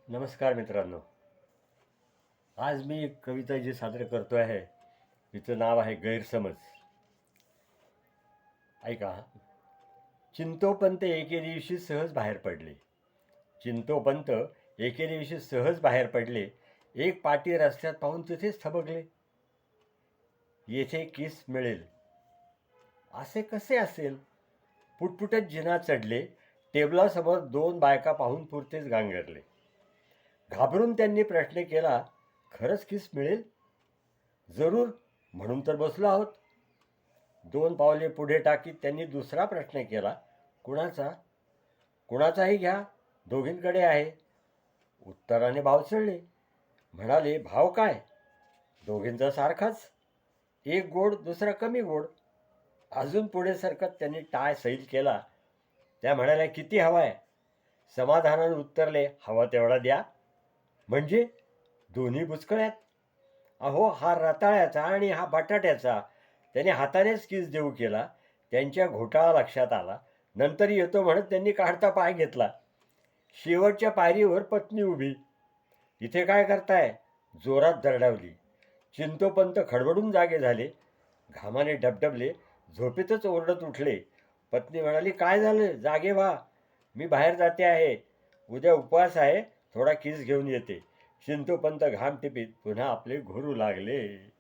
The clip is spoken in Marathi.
नमस्कार मित्रांनो. आज मी एक कविता जी सादर करतो आहे तिचं नाव आहे गैरसमज. ऐका. चिंतोपंत एके दिवशी सहज बाहेर पडले. चिंतोपंत एके दिवशी सहज बाहेर पडले. एक पाटी रस्त्यात पाहून तिथेच थबकले. येथे किस मिळेल असे कसे असेल? पुटपुटत जिना चढले. टेबलासमोर दोन बायका पाहून पुरतेच गांगरले. घाबरून त्यांनी प्रश्न केला, खरंच किस मिळेल? जरूर, म्हणून तर बसलो आहोत. दोन पावले पुढे टाकीत त्यांनी दुसरा प्रश्न केला, कुणाचा? कुणाचाही घ्या, दोघींकडे आहे. उत्तराने भाव चढले. म्हणाले, भाव काय? दोघींचा सारखाच. एक गोड, दुसरा कमी गोड. अजून पुढे सरकत त्यांनी टाय सैल केला. त्या म्हणाल्या, किती हवाय? समाधानाने उत्तरले, हवा तेवढा द्या. म्हणजे दोन्ही बुचकळ्यात. अहो, हा रताळ्याचा आणि हा बटाट्याचा. त्याने हातानेच किस देऊ केला. त्यांच्या घोटाळा लक्षात आला. नंतर येतो म्हणत त्यांनी काढता पाय घेतला. शेवटच्या पायरीवर पत्नी उभी. इथे काय करताय? जोरात दरडावली. चिंतोपंत खडबडून जागे झाले. घामाने डबडबले. झोपेतच ओरडत उठले. पत्नी म्हणाली, काय झालं? जागे व्हा. मी बाहेर जाते आहे. उद्या उपवास आहे. थोडा किस घेऊन येते. चिंतोपंत घाम टिपीत पुन्हा आपले घोरू लागले.